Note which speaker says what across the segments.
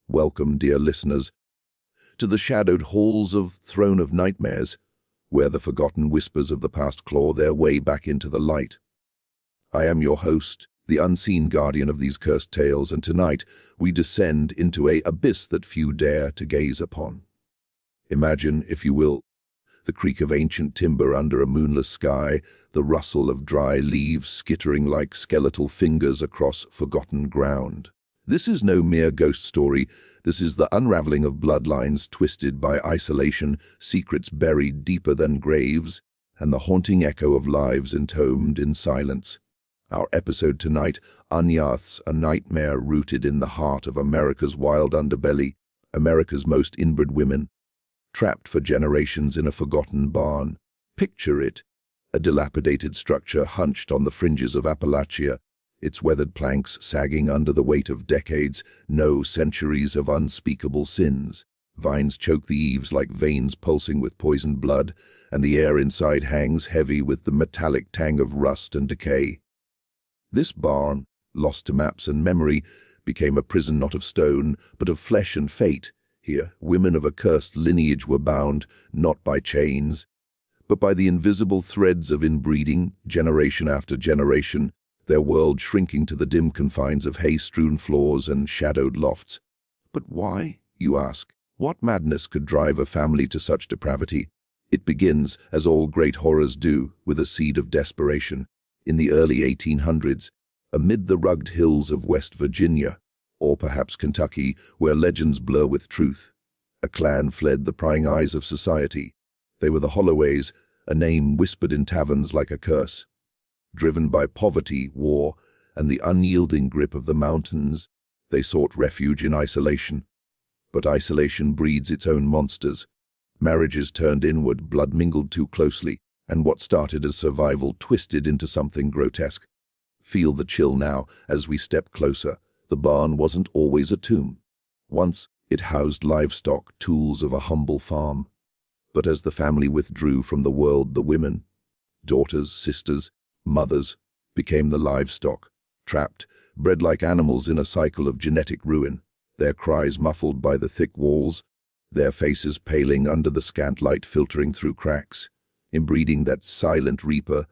Speaker 1: Welcome, dear listeners, to the shadowed halls of Throne of Nightmares, where the forgotten whispers of the past claw their way back into the light. I am your host, the unseen guardian of these cursed tales, and tonight we descend into an abyss that few dare to gaze upon. Imagine, if you will, the creak of ancient timber under a moonless sky, the rustle of dry leaves skittering like skeletal fingers across forgotten ground. This is no mere ghost story. This is the unraveling of bloodlines twisted by isolation, secrets buried deeper than graves, and the haunting echo of lives entombed in silence. Our episode tonight unearths a nightmare rooted in the heart of America's wild underbelly, America's most inbred women, trapped for generations in a forgotten barn. Picture it, a dilapidated structure hunched on the fringes of Appalachia, its weathered planks sagging under the weight of decades, centuries of unspeakable sins. Vines choke the eaves like veins pulsing with poisoned blood, and the air inside hangs heavy with the metallic tang of rust and decay. This barn, lost to maps and memory, became a prison not of stone, but of flesh and fate. Here, women of a cursed lineage were bound, not by chains, but by the invisible threads of inbreeding, generation after generation, their world shrinking to the dim confines of hay-strewn floors and shadowed lofts. But why, you ask? What madness could drive a family to such depravity? It begins, as all great horrors do, with a seed of desperation. In the early 1800s, amid the rugged hills of West Virginia, or perhaps Kentucky, where legends blur with truth, a clan fled the prying eyes of society. They were the Holloways, a name whispered in taverns like a curse. Driven by poverty, war, and the unyielding grip of the mountains, they sought refuge in isolation. But isolation breeds its own monsters. Marriages turned inward, blood mingled too closely, and what started as survival twisted into something grotesque. Feel the chill now as we step closer. The barn wasn't always a tomb. Once, it housed livestock, tools of a humble farm. But as the family withdrew from the world, the women, daughters, sisters, mothers, became the livestock, trapped, bred like animals in a cycle of genetic ruin, their cries muffled by the thick walls, their faces paling under the scant light filtering through cracks. Inbreeding, that silent reaper,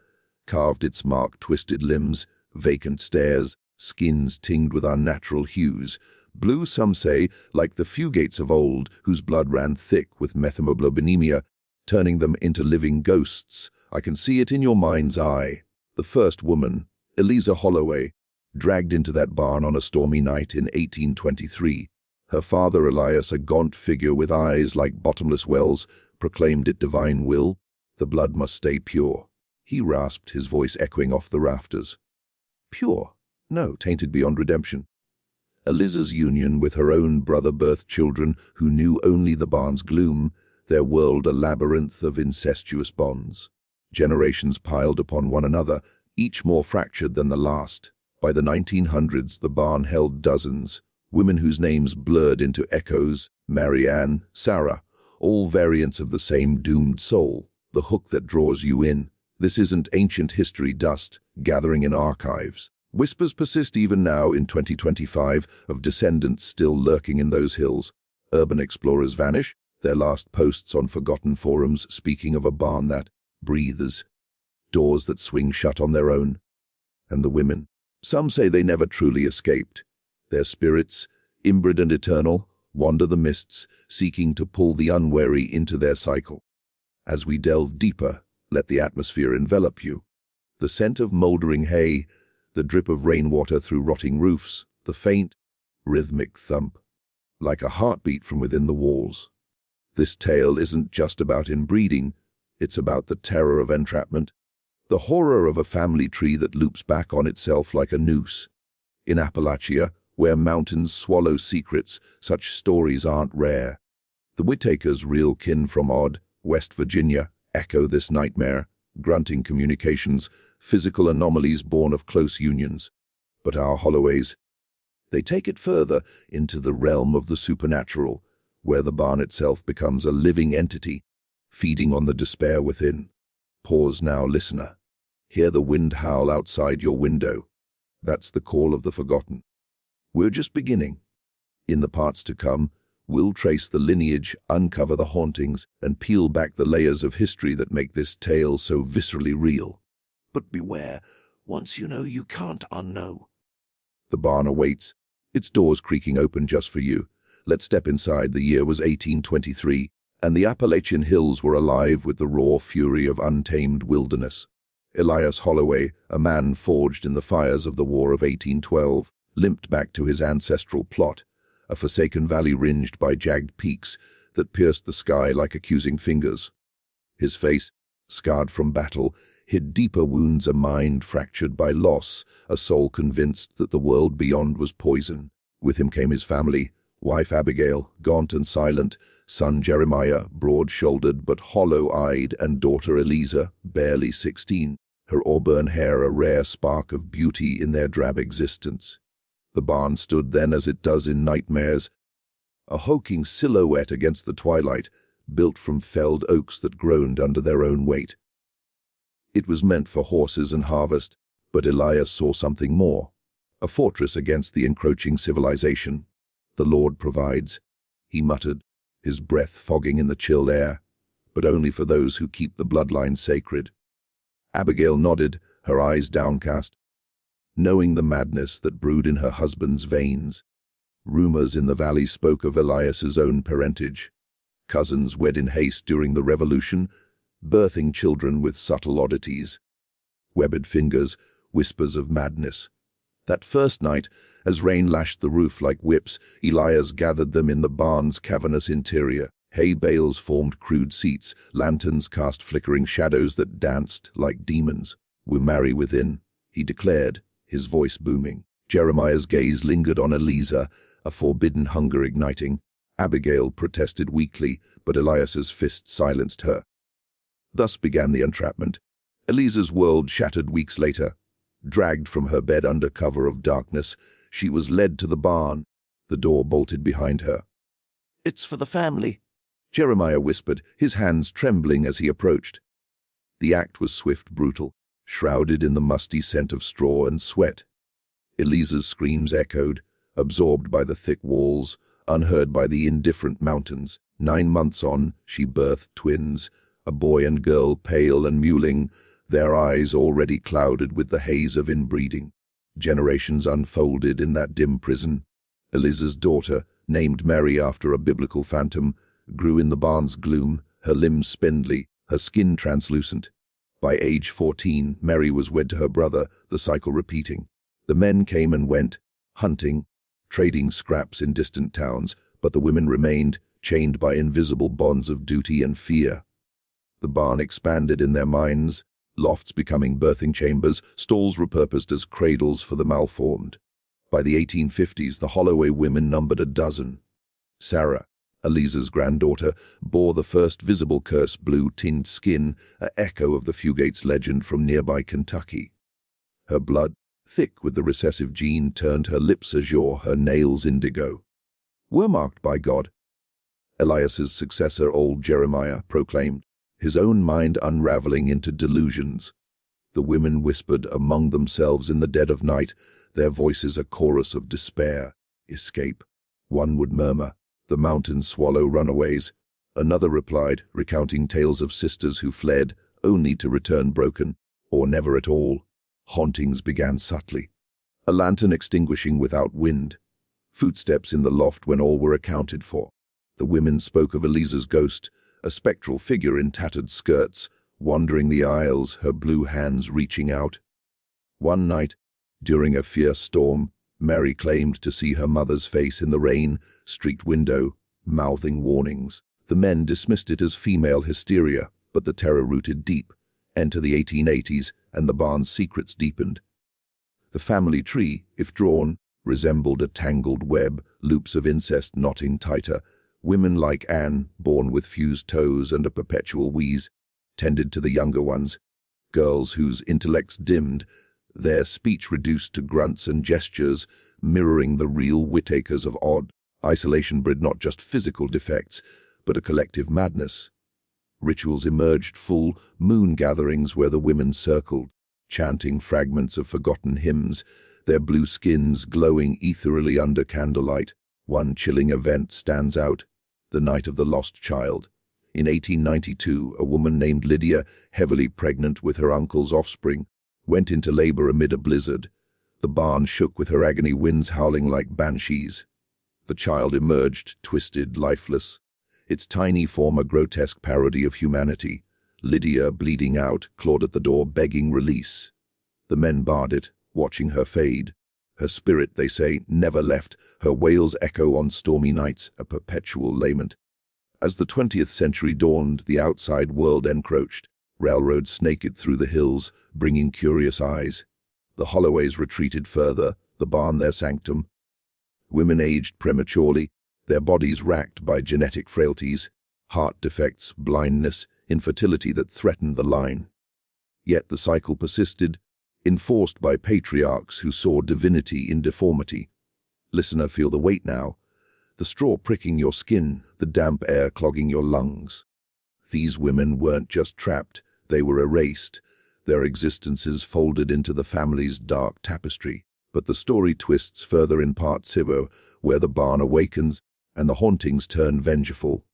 Speaker 1: carved its mark: twisted limbs, vacant stares, skins tinged with unnatural hues, blue, some say, like the fugates of old, whose blood ran thick with methemoglobinemia, turning them into living ghosts. I can see it in your mind's eye. The first woman, Eliza Holloway, dragged into that barn on a stormy night in 1823. Her father, Elias, a gaunt figure with eyes like bottomless wells, proclaimed it divine will. The blood must stay pure. He rasped, his voice echoing off the rafters. Pure? No, tainted beyond redemption. Eliza's union with her own brother birthed children who knew only the barn's gloom, their world a labyrinth of incestuous bonds. Generations piled upon one another, each more fractured than the last. By the 1900s, the barn held dozens, women whose names blurred into echoes: Mary Ann, Sarah, all variants of the same doomed soul, the hook that draws you in. This isn't ancient history dust gathering in archives. Whispers persist even now in 2025 of descendants still lurking in those hills. Urban explorers vanish, their last posts on forgotten forums speaking of a barn that breathes, doors that swing shut on their own. And the women, some say they never truly escaped. Their spirits, inbred and eternal, wander the mists, seeking to pull the unwary into their cycle. As we delve deeper, let the atmosphere envelop you. The scent of moldering hay, the drip of rainwater through rotting roofs, the faint, rhythmic thump, like a heartbeat from within the walls. This tale isn't just about inbreeding, it's about the terror of entrapment, the horror of a family tree that loops back on itself like a noose. In Appalachia, where mountains swallow secrets, such stories aren't rare. The Whittakers, real kin from odd West Virginia, echo this nightmare, grunting communications, physical anomalies born of close unions. But our Holloways, they take it further into the realm of the supernatural, where the barn itself becomes a living entity, feeding on the despair within. Pause now, listener. Hear the wind howl outside your window. That's the call of the forgotten. We're just beginning. In the parts to come, we'll trace the lineage, uncover the hauntings, and peel back the layers of history that make this tale so viscerally real.
Speaker 2: But beware, once you know, you can't unknow.
Speaker 1: The barn awaits, its doors creaking open just for you. Let's step inside. The year was 1823, and the Appalachian hills were alive with the raw fury of untamed wilderness. Elias Holloway, a man forged in the fires of the War of 1812, limped back to his ancestral plot, a forsaken valley ringed by jagged peaks that pierced the sky like accusing fingers. His face, scarred from battle, hid deeper wounds, a mind fractured by loss, a soul convinced that the world beyond was poison. With him came his family, wife Abigail, gaunt and silent, son Jeremiah, broad-shouldered but hollow-eyed, and daughter Eliza, barely 16, her auburn hair a rare spark of beauty in their drab existence. The barn stood then as it does in nightmares, a hulking silhouette against the twilight, built from felled oaks that groaned under their own weight. It was meant for horses and harvest, but Elias saw something more, a fortress against the encroaching civilization. "The Lord provides," he muttered, his breath fogging in the chill air, "but only for those who keep the bloodline sacred." Abigail nodded, her eyes downcast, knowing the madness that brewed in her husband's veins. Rumors in the valley spoke of Elias's own parentage. Cousins wed in haste during the Revolution, birthing children with subtle oddities. Webbed fingers, whispers of madness. That first night, as rain lashed the roof like whips, Elias gathered them in the barn's cavernous interior. Hay bales formed crude seats, lanterns cast flickering shadows that danced like demons. "We'll marry within," he declared, his voice booming. Jeremiah's gaze lingered on Eliza, a forbidden hunger igniting. Abigail protested weakly, but Elias's fist silenced her. Thus began the entrapment. Eliza's world shattered weeks later. Dragged from her bed under cover of darkness, she was led to the barn. The door bolted behind her.
Speaker 2: "It's for the family,"
Speaker 1: Jeremiah whispered, his hands trembling as he approached. The act was swift, brutal, shrouded in the musty scent of straw and sweat. Eliza's screams echoed, absorbed by the thick walls, unheard by the indifferent mountains. 9 months on, she birthed twins, a boy and girl, pale and mewling, their eyes already clouded with the haze of inbreeding. Generations unfolded in that dim prison. Eliza's daughter, named Mary after a biblical phantom, grew in the barn's gloom, her limbs spindly, her skin translucent. By age 14, Mary was wed to her brother, the cycle repeating. The men came and went, hunting, trading scraps in distant towns, but the women remained, chained by invisible bonds of duty and fear. The barn expanded in their minds, lofts becoming birthing chambers, stalls repurposed as cradles for the malformed. By the 1850s, the Holloway women numbered a dozen. Sarah, Eliza's granddaughter, bore the first visible curse, blue-tinged skin, an echo of the Fugates legend from nearby Kentucky. Her blood, thick with the recessive gene, turned her lips azure, her nails indigo. "We're marked by God," Elias's successor, old Jeremiah, proclaimed, his own mind unraveling into delusions. The women whispered among themselves in the dead of night, their voices a chorus of despair. "Escape," one would murmur, "the mountains swallow runaways." Another replied, recounting tales of sisters who fled, only to return broken, or never at all. Hauntings began subtly, a lantern extinguishing without wind, footsteps in the loft when all were accounted for. The women spoke of Eliza's ghost, a spectral figure in tattered skirts, wandering the aisles, her blue hands reaching out. One night, during a fierce storm, Mary claimed to see her mother's face in the rain, streaked window, mouthing warnings. The men dismissed it as female hysteria, but the terror rooted deep. Enter the 1880s, and the barn's secrets deepened. The family tree, if drawn, resembled a tangled web, loops of incest knotting tighter. Women like Anne, born with fused toes and a perpetual wheeze, tended to the younger ones, girls whose intellects dimmed, their speech reduced to grunts and gestures, mirroring the real Whitakers of odd. Isolation bred not just physical defects, but a collective madness. Rituals emerged, full moon gatherings where the women circled, chanting fragments of forgotten hymns, their blue skins glowing ethereally under candlelight. One chilling event stands out: the night of the lost child. In 1892, a woman named Lydia, heavily pregnant with her uncle's offspring, went into labor amid a blizzard. The barn shook with her agony, winds howling like banshees. The child emerged, twisted, lifeless, its tiny form a grotesque parody of humanity. Lydia, bleeding out, clawed at the door, begging release. The men barred it, watching her fade. Her spirit, they say, never left. Her wails echo on stormy nights, a perpetual lament. As the 20th century dawned, the outside world encroached. Railroads snaked through the hills, bringing curious eyes. The Holloways retreated further, the barn their sanctum. Women aged prematurely, their bodies racked by genetic frailties, heart defects, blindness, infertility that threatened the line. Yet the cycle persisted, enforced by patriarchs who saw divinity in deformity. Listener, feel the weight now. The straw pricking your skin, the damp air clogging your lungs. These women weren't just trapped, they were erased, their existences folded into the family's dark tapestry. But the story twists further in part 2, where the barn awakens and the hauntings turn vengeful.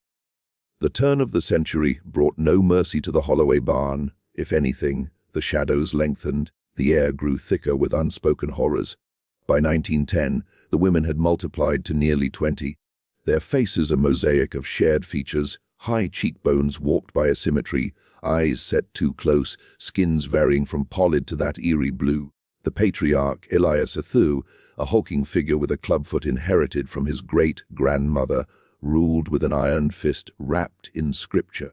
Speaker 1: The turn of the century brought no mercy to the Holloway barn. If anything, the shadows lengthened, the air grew thicker with unspoken horrors. By 1910, the women had multiplied to nearly 20. Their faces a mosaic of shared features, high cheekbones warped by asymmetry, eyes set too close, skins varying from pallid to that eerie blue. The patriarch, Elias Athu, a hulking figure with a clubfoot inherited from his great-grandmother, ruled with an iron fist wrapped in scripture.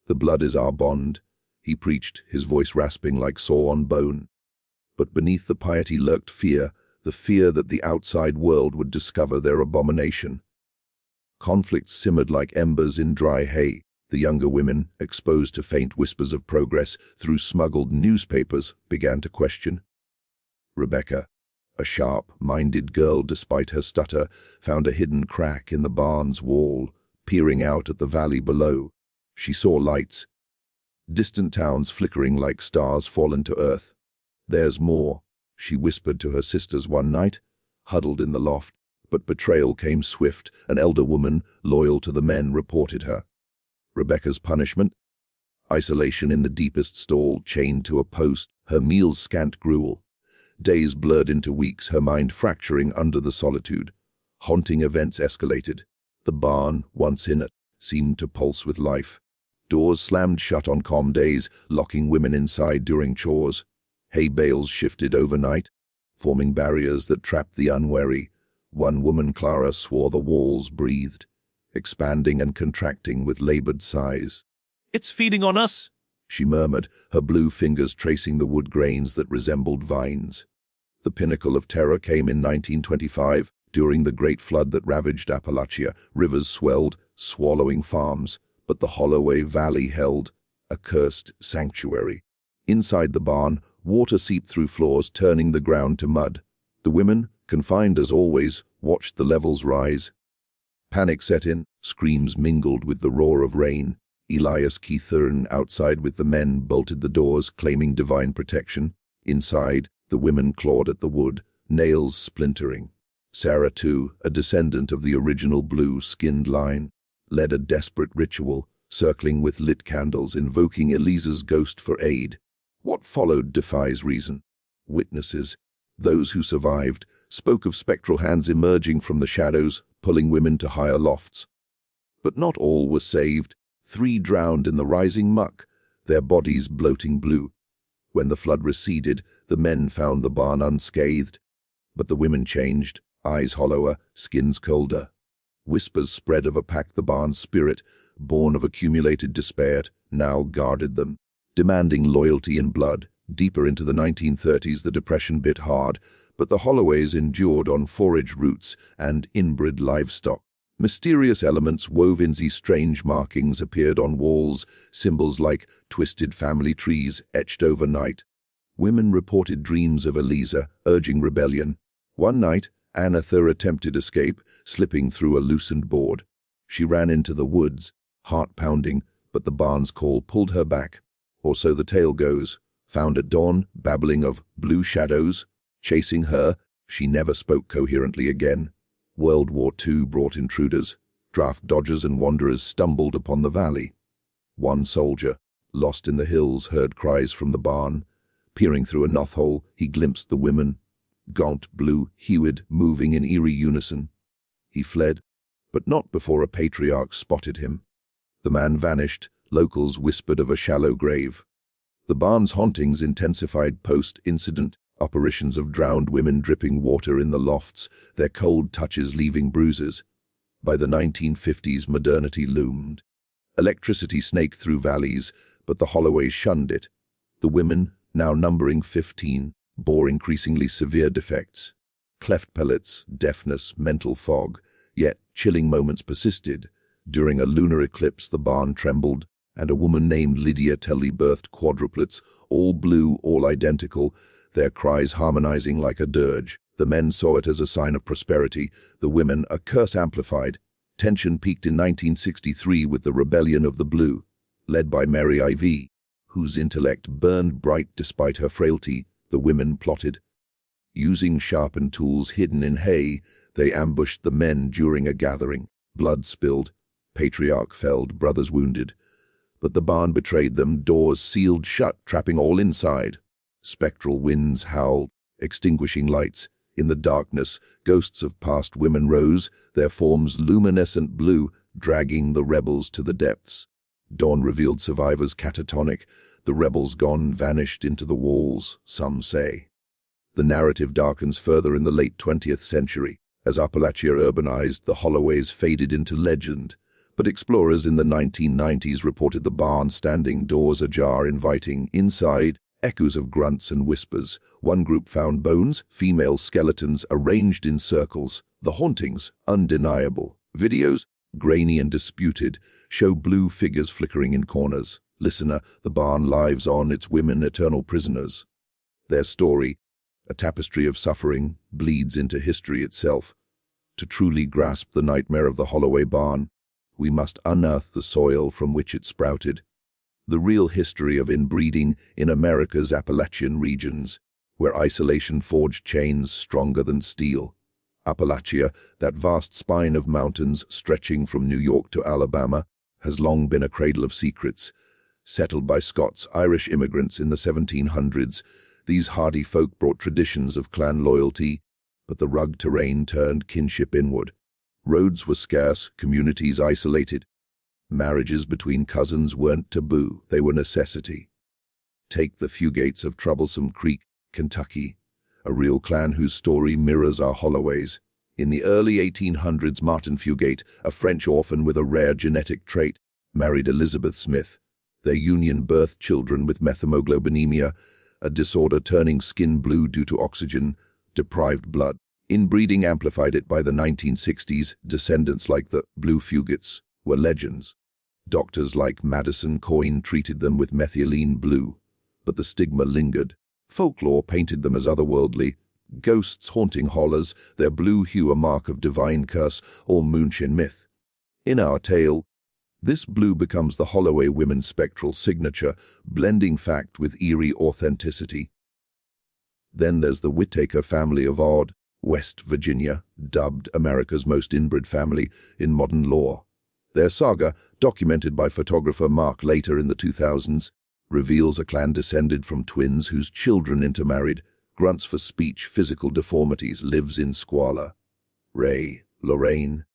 Speaker 1: "The blood is our bond," he preached, his voice rasping like saw on bone. But beneath the piety lurked fear, the fear that the outside world would discover their abomination. Conflicts simmered like embers in dry hay. The younger women, exposed to faint whispers of progress through smuggled newspapers, began to question. Rebecca, a sharp-minded girl despite her stutter, found a hidden crack in the barn's wall, peering out at the valley below. She saw lights, distant towns flickering like stars fallen to earth. "There's more," she whispered to her sisters one night, huddled in the loft. But betrayal came swift. An elder woman, loyal to the men, reported her. Rebecca's punishment? Isolation in the deepest stall, chained to a post, her meals scant gruel. Days blurred into weeks, her mind fracturing under the solitude. Haunting events escalated. The barn, once in it, seemed to pulse with life. Doors slammed shut on calm days, locking women inside during chores. Hay bales shifted overnight, forming barriers that trapped the unwary. One woman, Clara, swore the walls breathed, expanding and contracting with labored sighs.
Speaker 2: "It's feeding on us,"
Speaker 1: she murmured, her blue fingers tracing the wood grains that resembled vines. The pinnacle of terror came in 1925, during the great flood that ravaged Appalachia. Rivers swelled, swallowing farms, but the Holloway Valley held a cursed sanctuary. Inside the barn, water seeped through floors, turning the ground to mud. The women, confined as always, watched the levels rise. Panic set in, screams mingled with the roar of rain. Elias Keithern, outside with the men, bolted the doors, claiming divine protection. Inside, the women clawed at the wood, nails splintering. Sarah, too, a descendant of the original blue-skinned line, led a desperate ritual, circling with lit candles, invoking Elisa's ghost for aid. What followed defies reason. Witnesses, those who survived, spoke of spectral hands emerging from the shadows, pulling women to higher lofts. But not all were saved. 3 drowned in the rising muck, their bodies bloating blue. When the flood receded, the men found the barn unscathed. But the women changed, eyes hollower, skins colder. Whispers spread of a pack the barn's spirit, born of accumulated despair, now guarded them, demanding loyalty and blood. Deeper into the 1930s, the Depression bit hard, but the Holloways endured on forage roots and inbred livestock. Mysterious elements wove in these strange markings appeared on walls, symbols like twisted family trees etched overnight. Women reported dreams of Elisa, urging rebellion. One night, Anatha attempted escape, slipping through a loosened board. She ran into the woods, heart pounding, but the barn's call pulled her back. Or so the tale goes. Found at dawn, babbling of blue shadows, chasing her, she never spoke coherently again. World War II brought intruders. Draft dodgers and wanderers stumbled upon the valley. One soldier, lost in the hills, heard cries from the barn. Peering through a knothole, he glimpsed the women, gaunt, blue, hued, moving in eerie unison. He fled, but not before a patriarch spotted him. The man vanished. Locals whispered of a shallow grave. The barn's hauntings intensified post-incident, apparitions of drowned women dripping water in the lofts, their cold touches leaving bruises. By the 1950s, modernity loomed. Electricity snaked through valleys, but the Holloways shunned it. The women, now numbering 15, bore increasingly severe defects. Cleft palates, deafness, mental fog, yet chilling moments persisted. During a lunar eclipse, the barn trembled, and a woman named Lydia birthed quadruplets, all blue, all identical, their cries harmonizing like a dirge. The men saw it as a sign of prosperity, the women a curse amplified. Tension peaked in 1963 with the Rebellion of the Blue, led by Mary IV, whose intellect burned bright despite her frailty. The women plotted. Using sharpened tools hidden in hay, they ambushed the men during a gathering. Blood spilled, patriarch felled, brothers wounded. But the barn betrayed them, doors sealed shut, trapping all inside. Spectral winds howled, extinguishing lights. In the darkness, ghosts of past women rose, their forms luminescent blue, dragging the rebels to the depths. Dawn revealed survivors catatonic. The rebels gone vanished into the walls, some say. The narrative darkens further in the late 20th century. As Appalachia urbanized, the Holloways faded into legend. But explorers in the 1990s reported the barn standing, doors ajar, inviting. Inside, echoes of grunts and whispers. One group found bones, female skeletons arranged in circles. The hauntings, undeniable. Videos, grainy and disputed, show blue figures flickering in corners. Listener, the barn lives on, its women eternal prisoners. Their story, a tapestry of suffering, bleeds into history itself. To truly grasp the nightmare of the Holloway barn, we must unearth the soil from which it sprouted. The real history of inbreeding in America's Appalachian regions, where isolation forged chains stronger than steel. Appalachia, that vast spine of mountains stretching from New York to Alabama, has long been a cradle of secrets. Settled by Scots-Irish immigrants in the 1700s, these hardy folk brought traditions of clan loyalty, but the rugged terrain turned kinship inward. Roads were scarce, communities isolated. Marriages between cousins weren't taboo, they were necessity. Take the Fugates of Troublesome Creek, Kentucky, a real clan whose story mirrors our Holloways. In the early 1800s, Martin Fugate, a French orphan with a rare genetic trait, married Elizabeth Smith. Their union birthed children with methemoglobinemia, a disorder turning skin blue due to oxygen-deprived blood. Inbreeding amplified it. By the 1960s, descendants like the Blue Fugates were legends. Doctors like Madison Coyne treated them with methylene blue, but the stigma lingered. Folklore painted them as otherworldly, ghosts haunting hollers, their blue hue a mark of divine curse or moonshine myth. In our tale, this blue becomes the Holloway women's spectral signature, blending fact with eerie authenticity. Then there's the Whittaker family of Odd, West Virginia, dubbed America's most inbred family in modern lore. Their saga, documented by photographer Mark later in the 2000s, reveals a clan descended from twins whose children intermarried, grunts for speech, physical deformities, lives in squalor. Ray, Lorraine,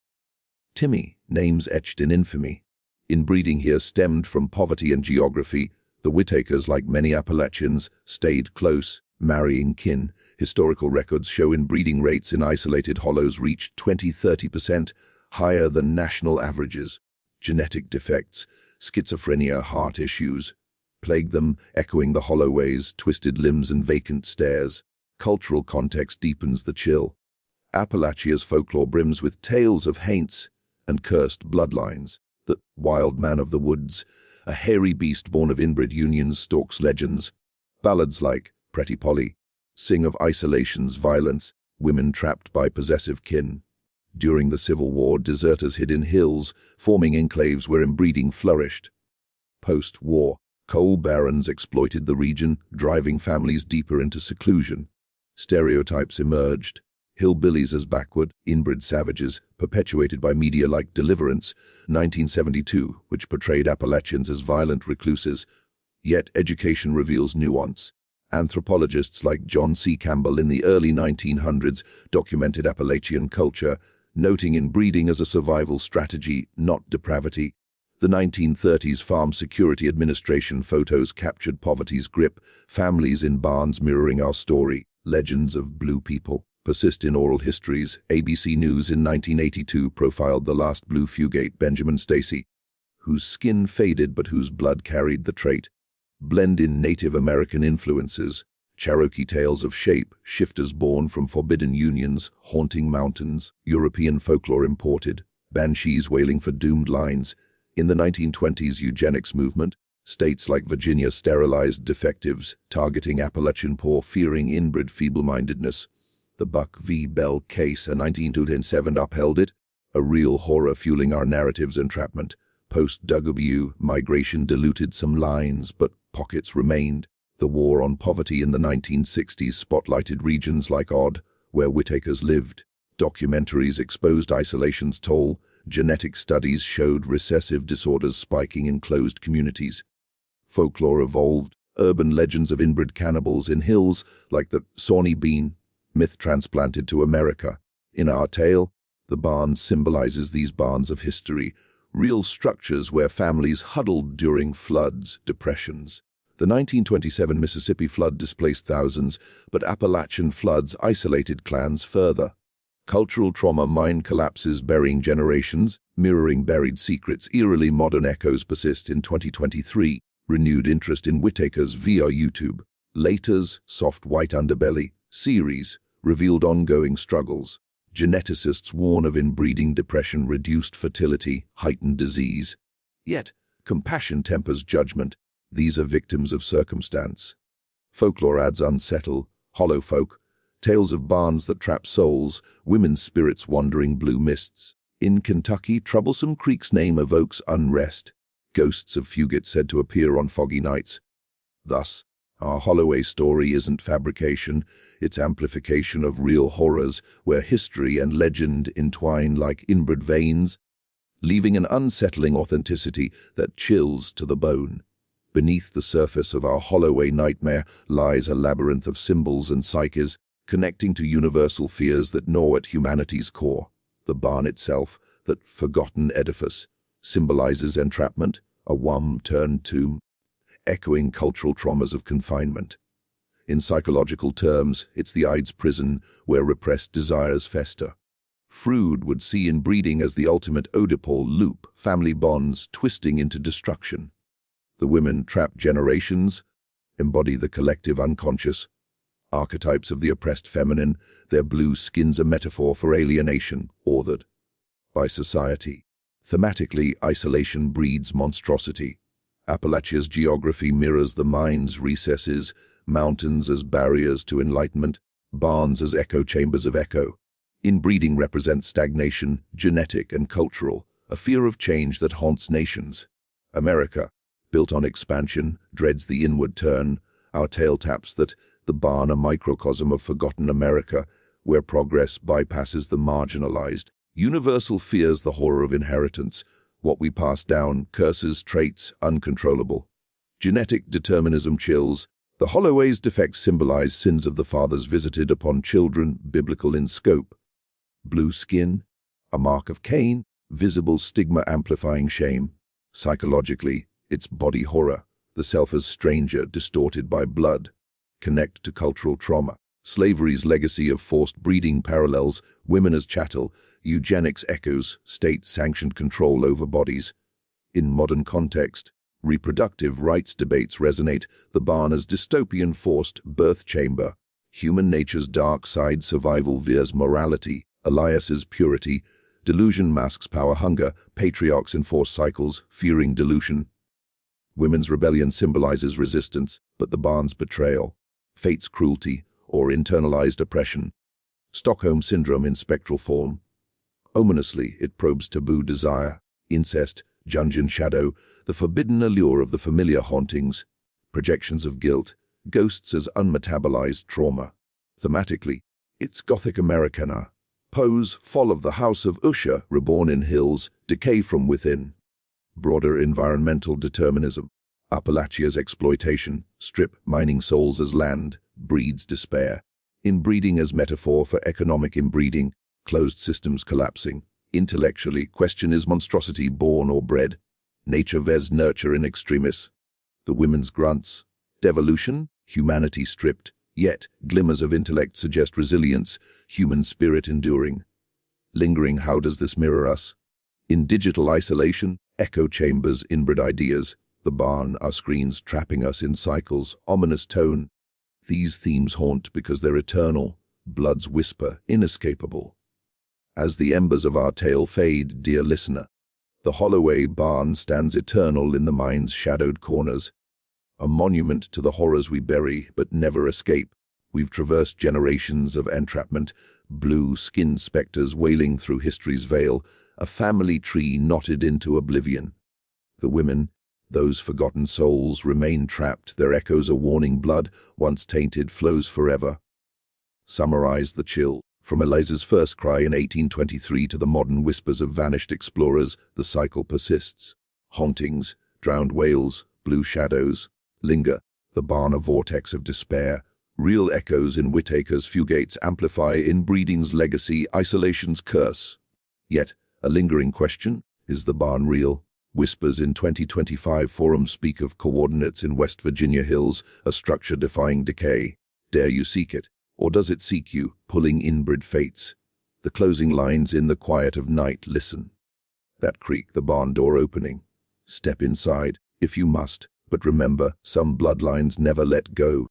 Speaker 1: Timmy, names etched in infamy. Inbreeding here stemmed from poverty and geography. The Whittakers, like many Appalachians, stayed close, marrying kin. Historical records show inbreeding rates in isolated hollows reached 20–30%, higher than national averages. Genetic defects, schizophrenia, heart issues, plagued them, echoing the Holloways, twisted limbs and vacant stares. Cultural context deepens the chill. Appalachia's folklore brims with tales of haints and cursed bloodlines. The wild man of the woods, a hairy beast born of inbred unions, stalks legends. Ballads like Pretty Polly sing of isolation's violence, women trapped by possessive kin. During the Civil War, deserters hid in hills, forming enclaves where inbreeding flourished. Post-war, coal barons exploited the region, driving families deeper into seclusion. Stereotypes emerged. Hillbillies as Blackwood, inbred savages, perpetuated by media like Deliverance, 1972, which portrayed Appalachians as violent recluses. Yet education reveals nuance. Anthropologists like John C. Campbell in the early 1900s documented Appalachian culture, noting inbreeding as a survival strategy, not depravity. The 1930s Farm Security Administration photos captured poverty's grip, families in barns mirroring our story. Legends of blue people persist in oral histories. ABC News in 1982 profiled the last blue fugate, Benjamin Stacy, whose skin faded but whose blood carried the trait. Blend in Native American influences, Cherokee tales of shape, shifters born from forbidden unions, haunting mountains, European folklore imported, banshees wailing for doomed lines. In the 1920s eugenics movement, states like Virginia sterilized defectives, targeting Appalachian poor, fearing inbred feeble-mindedness. The Buck v. Bell case, a 1927 upheld it, a real horror fueling our narrative's entrapment. Post-WU migration diluted some lines, but pockets remained. The war on poverty in the 1960s spotlighted regions like Odd, where Whitakers lived. Documentaries exposed isolation's toll. Genetic studies showed recessive disorders spiking in closed communities. Folklore evolved. Urban legends of inbred cannibals in hills like the Sawney Bean, myth transplanted to America. In our tale, the barn symbolizes these barns of history, real structures where families huddled during floods, depressions. The 1927 Mississippi flood displaced thousands, but Appalachian floods isolated clans further. Cultural trauma, mine collapses burying generations, mirroring buried secrets. Eerily modern echoes persist in 2023. Renewed interest in Whitakers via YouTube. Later's Soft White Underbelly series revealed ongoing struggles. Geneticists warn of inbreeding depression, reduced fertility, heightened disease. Yet, compassion tempers judgment. These are victims of circumstance. Folklore adds unsettle, hollow folk, tales of barns that trap souls, women's spirits wandering blue mists. In Kentucky, Troublesome Creek's name evokes unrest, ghosts of fugates said to appear on foggy nights. Thus, our Holloway story isn't fabrication, it's amplification of real horrors where history and legend entwine like inbred veins, leaving an unsettling authenticity that chills to the bone. Beneath the surface of our Holloway nightmare lies a labyrinth of symbols and psyches, connecting to universal fears that gnaw at humanity's core. The barn itself, that forgotten edifice, symbolizes entrapment, a worm-turned tomb, echoing cultural traumas of confinement. In psychological terms, it's the Ides prison where repressed desires fester. Froude would see inbreeding as the ultimate Oedipal loop, family bonds twisting into destruction. The women trap generations, embody the collective unconscious. Archetypes of the oppressed feminine, their blue skins a metaphor for alienation, authored by society. Thematically, isolation breeds monstrosity. Appalachia's geography mirrors the mind's recesses, mountains as barriers to enlightenment, barns as echo chambers of echo. Inbreeding represents stagnation, genetic and cultural, a fear of change that haunts nations. America, built on expansion, dreads the inward turn. Our tale taps that the barn a microcosm of forgotten America, where progress bypasses the marginalized. Universal fears the horror of inheritance, what we pass down, curses, traits, uncontrollable. Genetic determinism chills. The Holloway's defects symbolize sins of the fathers visited upon children, biblical in scope. Blue skin, a mark of Cain, visible stigma amplifying shame. Psychologically, it's body horror, the self as stranger, distorted by blood. Connect to cultural trauma. Slavery's legacy of forced breeding parallels women as chattel. Eugenics echoes state-sanctioned control over bodies. In modern context, reproductive rights debates resonate. The barn as dystopian forced birth chamber. Human nature's dark side, survival veers morality. Elias's purity. Delusion masks power hunger. Patriarchs enforce cycles, fearing delusion. Women's rebellion symbolizes resistance, but the barn's betrayal. Fate's cruelty, or internalized oppression. Stockholm Syndrome in spectral form. Ominously, it probes taboo desire, incest, Jungian shadow, the forbidden allure of the familiar hauntings, projections of guilt, ghosts as unmetabolized trauma. Thematically, It's Gothic Americana. Pose, fall of the House of Usher, reborn in hills, decay from within. Broader environmental determinism. Appalachia's exploitation, strip mining souls as land, breeds despair. Inbreeding as metaphor for economic inbreeding, closed systems collapsing. Intellectually, question is monstrosity born or bred. Nature ves nurture in extremis. The women's grunts. Devolution, humanity stripped, yet glimmers of intellect suggest resilience, human spirit enduring. Lingering, how does this mirror us? In digital isolation, echo chambers, inbred ideas. The barn, our screens trapping us in cycles, ominous tone. These themes haunt because they're eternal, blood's whisper, inescapable. As the embers of our tale fade, dear listener, the Holloway barn stands eternal in the mind's shadowed corners, a monument to the horrors we bury but never escape. We've traversed generations of entrapment, blue-skinned specters wailing through history's veil, a family tree knotted into oblivion. The women, those forgotten souls, remain trapped, their echoes a warning. Blood, once tainted, flows forever. Summarize the chill. From Eliza's first cry in 1823 to the modern whispers of vanished explorers, the cycle persists. Hauntings, drowned wails, blue shadows, linger, the barn a vortex of despair. Real echoes in Whitaker's fugates amplify inbreeding's legacy, isolation's curse. Yet, a lingering question, is the barn real? Whispers in 2025 forums speak of coordinates in West Virginia hills, a structure defying decay. Dare you seek it? Or does it seek you, pulling inbred fates? The closing lines in the quiet of night, listen. That creak, the barn door opening. Step inside, if you must, but remember, some bloodlines never let go.